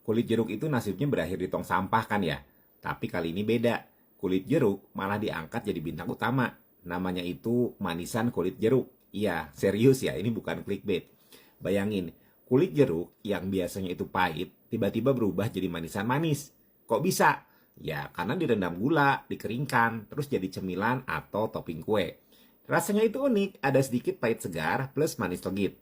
Kulit jeruk itu nasibnya berakhir di tong sampah kan ya? Tapi kali ini beda. Kulit jeruk malah diangkat jadi bintang utama. Namanya itu manisan kulit jeruk. Iya, serius ya, ini bukan clickbait. Bayangin, kulit jeruk yang biasanya itu pahit, tiba-tiba berubah jadi manisan manis. Kok bisa? Ya, karena direndam gula, dikeringkan, terus jadi cemilan atau topping kue. Rasanya itu unik, ada sedikit pahit segar plus manis legit.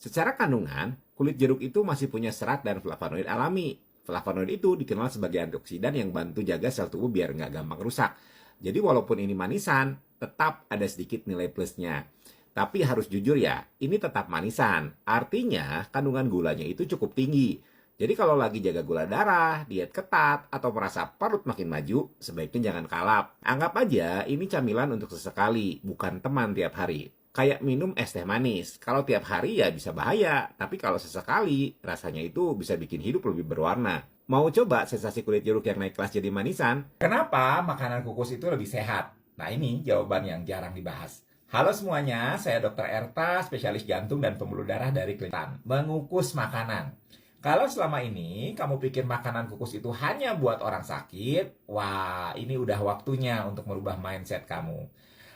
Secara kandungan, kulit jeruk itu masih punya serat dan flavonoid alami. Flavonoid itu dikenal sebagai antioksidan yang bantu jaga sel tubuh biar nggak gampang rusak. Jadi walaupun ini manisan, tetap ada sedikit nilai plusnya. Tapi harus jujur ya, ini tetap manisan. Artinya kandungan gulanya itu cukup tinggi. Jadi kalau lagi jaga gula darah, diet ketat, atau merasa perut makin maju, sebaiknya jangan kalap. Anggap aja ini camilan untuk sesekali, bukan teman tiap hari. Kayak minum es teh manis. Kalau tiap hari ya bisa bahaya, tapi kalau sesekali, rasanya itu bisa bikin hidup lebih berwarna. Mau coba sensasi kulit jeruk yang naik kelas jadi manisan? Kenapa makanan kukus itu lebih sehat? Nah ini jawaban yang jarang dibahas. Halo semuanya, saya Dr. Erta, spesialis jantung dan pembuluh darah dari Klinik Mengukus Makanan. Kalau selama ini kamu pikir makanan kukus itu hanya buat orang sakit, wah ini udah waktunya untuk merubah mindset kamu.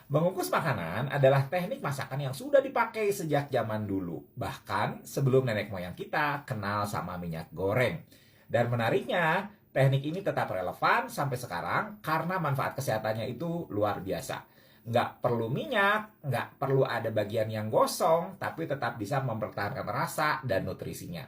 Mengukus makanan adalah teknik masakan yang sudah dipakai sejak zaman dulu. Bahkan sebelum nenek moyang kita kenal sama minyak goreng. Dan menariknya, teknik ini tetap relevan sampai sekarang karena manfaat kesehatannya itu luar biasa. Nggak perlu minyak, nggak perlu ada bagian yang gosong, tapi tetap bisa mempertahankan rasa dan nutrisinya.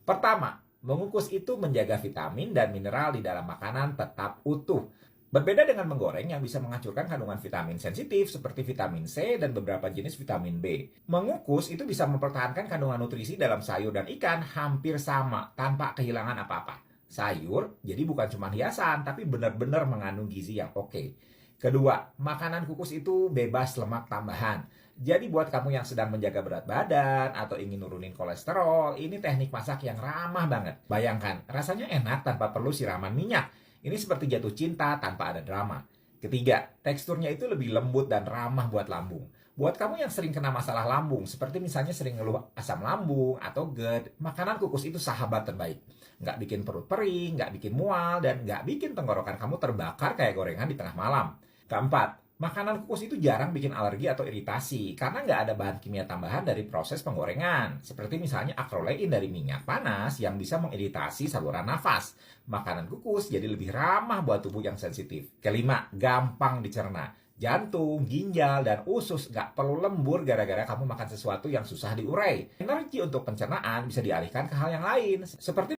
Pertama, mengukus itu menjaga vitamin dan mineral di dalam makanan tetap utuh. Berbeda dengan menggoreng yang bisa menghancurkan kandungan vitamin sensitif seperti vitamin C dan beberapa jenis vitamin B. Mengukus itu bisa mempertahankan kandungan nutrisi dalam sayur dan ikan hampir sama tanpa kehilangan apa-apa. Sayur jadi bukan cuma hiasan tapi benar-benar mengandung gizi yang oke. Kedua, makanan kukus itu bebas lemak tambahan. Jadi buat kamu yang sedang menjaga berat badan atau ingin nurunin kolesterol, ini teknik masak yang ramah banget. Bayangkan, rasanya enak tanpa perlu siraman minyak. Ini seperti jatuh cinta tanpa ada drama. Ketiga, teksturnya itu lebih lembut dan ramah buat lambung. Buat kamu yang sering kena masalah lambung, seperti misalnya sering ngeluh asam lambung atau GERD, makanan kukus itu sahabat terbaik. Nggak bikin perut perih, nggak bikin mual, dan nggak bikin tenggorokan kamu terbakar kayak gorengan di tengah malam. Keempat, makanan kukus itu jarang bikin alergi atau iritasi karena nggak ada bahan kimia tambahan dari proses penggorengan. Seperti misalnya akrolein dari minyak panas yang bisa mengiritasi saluran nafas. Makanan kukus jadi lebih ramah buat tubuh yang sensitif. Kelima, gampang dicerna. Jantung, ginjal, dan usus nggak perlu lembur gara-gara kamu makan sesuatu yang susah diurai. Energi untuk pencernaan bisa dialihkan ke hal yang lain, seperti